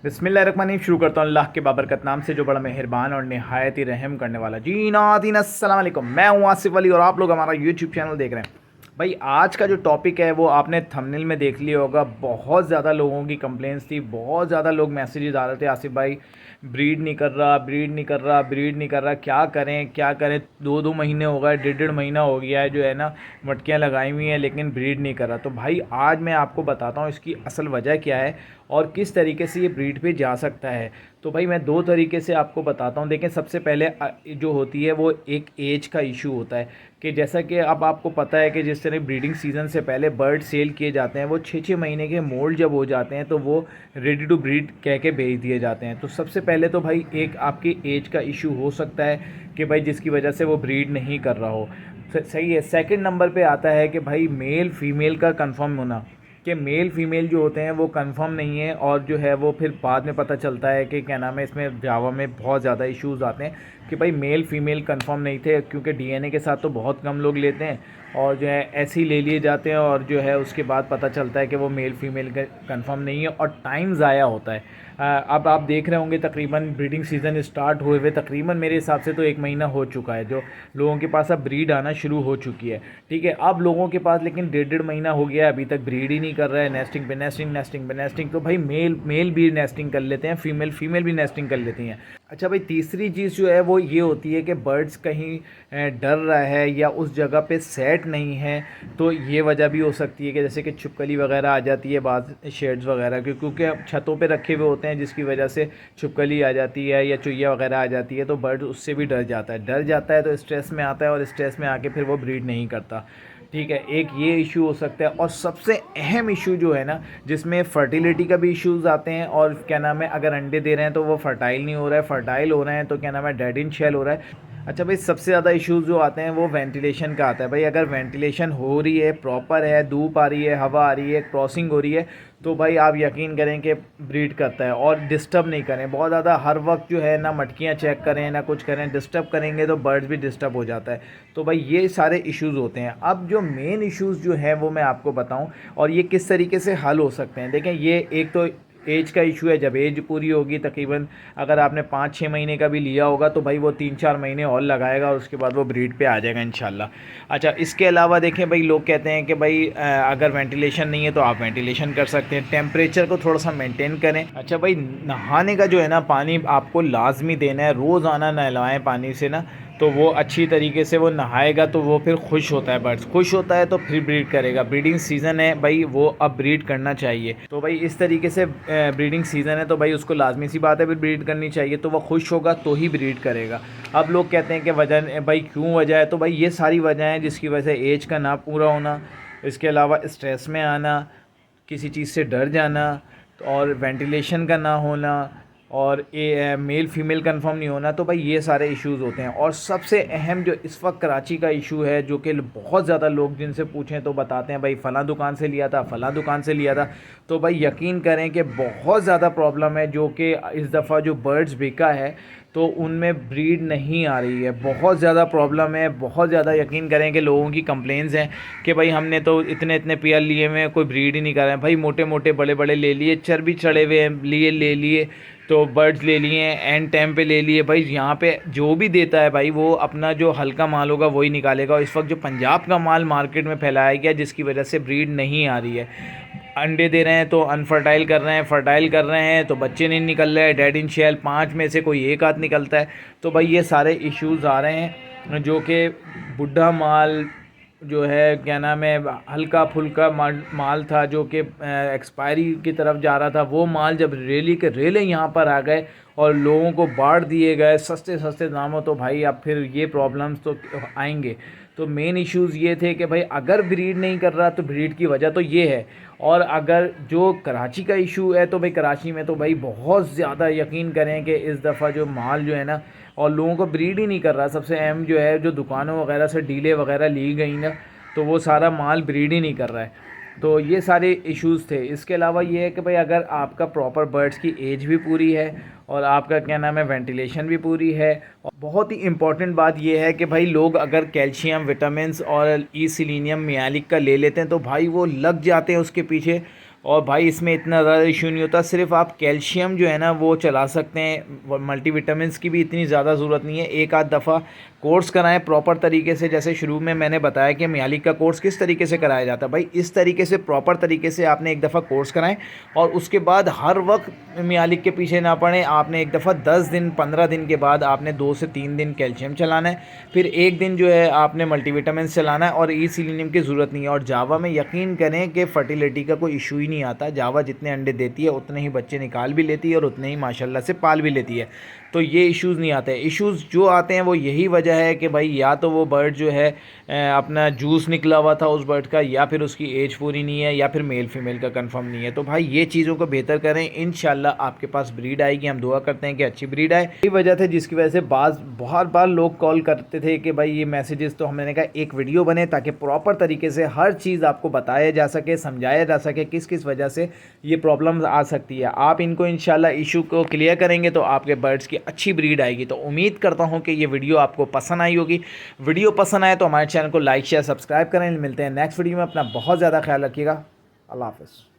बिस्मिल्लाहिर्रहमानिर्रहीम। शुरू करता हूँ अल्लाह के बाबरकत नाम से जो बड़ा मेहरबान और नहायत ही रहम करने वाला। जी नाज़रीन अस्सलाम वालेकुम, मैं हूँ आसिफ अली और आप लोग हमारा यूट्यूब चैनल देख रहे हैं। भाई आज का जो टॉपिक है वो आपने थंबनेल में देख लिया होगा। बहुत ज़्यादा लोगों की कंप्लेंट्स थी, बहुत ज़्यादा लोग मैसेजेस आ रहे थे, आसिफ भाई ब्रीड नहीं कर रहा, ब्रीड नहीं कर रहा, ब्रीड नहीं कर रहा, क्या करें क्या करें। 2-2 महीने हो गए, 1.5-1.5 महीना हो गया है जो है ना मटकियाँ लगाई हुई हैं लेकिन ब्रीड नहीं कर रहा। तो भाई आज मैं आपको बताता हूँ इसकी असल वजह क्या है और किस तरीके से ये ब्रीड पे जा सकता है। तो भाई मैं दो तरीके से आपको बताता हूँ। देखें, सबसे पहले जो होती है वो एक एज का इशू होता है कि जैसा कि अब आपको पता है कि जिस तरह ब्रीडिंग सीज़न से पहले बर्ड सेल किए जाते हैं, वो 6-6 महीने के मोल्ड जब हो जाते हैं तो वो रेडी टू ब्रीड कह के भेज दिए जाते हैं। तो सबसे पहले तो भाई एक आपकी एज का इशू हो सकता है कि भाई जिसकी वजह से वो ब्रीड नहीं कर रहा हो। सही है। सेकंड नंबर पे आता है कि भाई मेल फीमेल का कंफर्म होना, कि मेल फीमेल जो होते हैं वो कंफर्म नहीं है और जो है वो फिर बाद में पता चलता है कि क्या नाम है, इसमें जावा में बहुत ज़्यादा इश्यूज आते हैं कि भाई मेल फीमेल कंफर्म नहीं थे, क्योंकि डीएनए के साथ तो बहुत कम लोग लेते हैं और जो है ऐसे ही ले लिए जाते हैं और जो है उसके बाद पता चलता है कि वो मेल फीमेल कंफर्म नहीं है और टाइम ज़ाया होता है। अब आप देख रहे होंगे तकरीबन ब्रीडिंग सीज़न स्टार्ट हुए हुए तकरीबन मेरे हिसाब से तो 1 महीना हो चुका है, जो लोगों के पास अब ब्रीड आना शुरू हो चुकी है। ठीक है, अब लोगों के पास लेकिन 1.5-1.5 महीना हो गया है, अभी तक ब्रीड ही नहीं कर रहा है। नेस्टिंग पे नेस्टिंग, नेस्टिंग पे नेस्टिंग। तो भाई मेल भी नेस्टिंग कर लेते हैं, फीमेल भी नेस्टिंग कर लेती हैं। अच्छा भाई, तीसरी चीज़ जो है वो ये होती है कि बर्ड्स कहीं डर रहा है या उस जगह पे सेट नहीं है, तो ये वजह भी हो सकती है कि जैसे कि छिपकली वगैरह आ जाती है बाद शेड्स वगैरह के, क्योंकि अब छतों पे रखे हुए होते हैं जिसकी वजह से छिपकली आ जाती है या चुईया वगैरह आ जाती है, तो बर्ड उससे भी डर जाता है तो स्ट्रेस में आता है और स्ट्रेस में आके फिर वो ब्रीड नहीं करता। ठीक है, एक ये इशू हो सकता है। और सबसे अहम इशू जो है ना, जिसमें फर्टिलिटी का भी इश्यूज़ आते हैं और क्या नाम है, अगर अंडे दे रहे हैं तो वो फर्टाइल नहीं हो रहा है, फर्टाइल हो रहे हैं तो क्या नाम है, डेड इन शेल हो रहा है। अच्छा भाई, सबसे ज़्यादा इश्यूज़ जो आते हैं वो वेंटिलेशन का आता है। भाई अगर वेंटिलेशन हो रही है, प्रॉपर है, धूप आ रही है, हवा आ रही है, क्रॉसिंग हो रही है, तो भाई आप यकीन करें कि ब्रीड करता है। और डिस्टर्ब नहीं करें बहुत ज़्यादा, हर वक्त जो है ना मटकियाँ चेक करें ना कुछ करें, डिस्टर्ब करेंगे तो बर्ड्स भी डिस्टर्ब हो जाता है। तो भाई ये सारे इश्यूज़ होते हैं। अब जो मेन इश्यूज़ जो है वो मैं आपको बताऊं और ये किस तरीके से हल हो सकते हैं। देखें, ये एक तो एज का इशू है। जब एज पूरी होगी तकरीबन, अगर आपने 5-6 महीने का भी लिया होगा तो भाई वो 3-4 महीने और लगाएगा और उसके बाद वो ब्रीड पे आ जाएगा इंशाल्लाह। अच्छा, इसके अलावा देखें भाई, लोग कहते हैं कि भाई अगर वेंटिलेशन नहीं है तो आप वेंटिलेशन कर सकते हैं, टेम्परेचर को थोड़ा सा मेंटेन करें। अच्छा भाई, नहाने का जो है ना पानी आपको लाजमी देना है, रोज़ाना नहलाएं पानी से ना, तो वो अच्छी तरीके से वो नहाएगा तो वो फिर खुश होता है, बर्ड्स खुश होता है तो फिर ब्रीड करेगा। ब्रीडिंग सीज़न है भाई, वो अब ब्रीड करना चाहिए। तो भाई इस तरीके से ब्रीडिंग सीज़न है तो भाई उसको लाजमी सी बात है फिर ब्रीड करनी चाहिए, तो वो खुश होगा तो ही ब्रीड करेगा। अब लोग कहते हैं कि वजह भाई क्यों वजह है, तो भाई ये सारी वजह हैं जिसकी वजह से एज का ना पूरा होना, इसके अलावा स्ट्रेस में आना, किसी चीज़ से डर जाना और वेंटिलेशन का ना होना और मेल फीमेल कंफर्म नहीं होना। तो भाई ये सारे इश्यूज़ होते हैं। और सबसे अहम जो इस वक्त कराची का इशू है, जो कि बहुत ज़्यादा लोग जिनसे पूछें तो बताते हैं भाई फ़लाँ दुकान से लिया था, फ़लाँ दुकान से लिया था, तो भाई यकीन करें कि बहुत ज़्यादा प्रॉब्लम है। जो कि इस दफ़ा जो बर्ड्स बिका है तो उनमें ब्रीड नहीं आ रही है, बहुत ज़्यादा प्रॉब्लम है, बहुत ज़्यादा। यकीन करें कि लोगों की कंप्लेंट्स हैं कि भाई हमने तो इतने इतने पेयर लिए हुए हैं, कोई ब्रीड ही नहीं कर रहे हैं। भाई मोटे मोटे बड़े बड़े ले लिए, चर्बी चढ़े हुए हैं लिए ले लिए, तो बर्ड्स ले लिए, एंड टाइम पे ले लिए। भाई यहाँ पे जो भी देता है भाई वो अपना जो हल्का माल होगा वही निकालेगा। और इस वक्त जो पंजाब का माल मार्केट में फैलाया गया जिसकी वजह से ब्रीड नहीं आ रही है, अंडे दे रहे हैं तो अनफर्टाइल कर रहे हैं, फर्टाइल कर रहे हैं तो बच्चे नहीं निकल रहे हैं, डेड इन शेल 5 में से कोई एक आध निकलता है। तो भाई ये सारे इश्यूज़ आ रहे हैं, जो कि बुढ़ा माल जो है क्या नाम है, हल्का फुल्का माल था जो कि एक्सपायरी की तरफ जा रहा था, वो माल जब रेली के रेले यहाँ पर आ गए और लोगों को बांट दिए गए सस्ते सस्ते दामों, तो भाई अब फिर ये प्रॉब्लम्स तो आएंगे। तो मेन इश्यूज़ ये थे कि भाई अगर ब्रीड नहीं कर रहा तो ब्रीड की वजह तो ये है। और अगर जो कराची का इशू है तो भाई कराची में तो भाई बहुत ज़्यादा, यकीन करें कि इस दफ़ा जो माल जो है ना और लोगों को ब्रीड ही नहीं कर रहा। सबसे अहम जो है, जो दुकानों वगैरह से डीले वगैरह ली गई ना, तो वो सारा माल ब्रीड ही नहीं कर रहा है। तो ये सारे इश्यूज़ थे। इसके अलावा ये है कि भाई अगर आपका प्रॉपर बर्ड्स की एज भी पूरी है और आपका क्या नाम है वेंटिलेशन भी पूरी है, और बहुत ही इम्पॉर्टेंट बात ये है कि भाई लोग अगर कैल्शियम, विटामिन्स और ई सिलीनियम, मियालिक का ले लेते हैं तो भाई वो लग जाते हैं उसके पीछे और भाई इसमें इतना ज़्यादा इशू नहीं होता, सिर्फ आप कैल्शियम जो है ना वो चला सकते हैं, मल्टीविटामिन्स की भी इतनी ज़्यादा ज़रूरत नहीं है। एक आध दफ़ा कोर्स कराएं प्रॉपर तरीके से, जैसे शुरू में मैंने बताया कि मियालिक का कोर्स किस तरीके से कराया जाता है, भाई इस तरीके से प्रॉपर तरीके से आपने एक दफ़ा कोर्स कराएं और उसके बाद हर वक्त मियालिक के पीछे ना पड़ें। आपने एक दफ़ा 10 दिन 15 दिन के बाद आपने 2 से 3 दिन कैल्शियम चलाना है, फिर एक दिन जो है आपने मल्टीविटामिन चलाना है और ई सिलीनियम की ज़रूरत नहीं है। और जावा में यकीन करें कि फर्टिलिटी का कोई इशू ही नहीं आता। जावा जितने अंडे देती है उतने ही बच्चे निकाल भी लेती है और उतने ही माशाल्लाह से पाल भी लेती है, तो ये इश्यूज़ नहीं आते। इश्यूज़ जो आते हैं वो यही वजह है कि भाई या तो वो बर्ड जो है अपना जूस निकला हुआ था उस बर्ड का, या फिर उसकी एज पूरी नहीं है, या फिर मेल फीमेल का कंफर्म नहीं है। तो भाई ये चीज़ों को बेहतर करें, इंशाल्लाह आपके पास ब्रीड आएगी। हम दुआ करते हैं कि अच्छी ब्रीड आए। यही वजह थी जिसकी वजह से बहुत बार लोग कॉल करते थे कि भाई ये मैसेजेस, तो हमने कहा एक वीडियो बने ताकि प्रॉपर तरीके से हर चीज़ आपको बताया जा सके, समझाया जा सके किस किस वजह से ये प्रॉब्लम्स आ सकती है। आप इनको इंशाल्लाह इशू को क्लियर करेंगे तो आपके बर्ड्स की अच्छी ब्रीड आएगी। तो उम्मीद करता हूँ कि ये वीडियो आपको पसंद आई होगी। वीडियो पसंद आए तो हमारे चैनल को लाइक शेयर सब्सक्राइब करें। मिलते हैं नेक्स्ट वीडियो में। अपना बहुत ज़्यादा ख्याल रखिएगा। अल्लाह हाफ़िज़।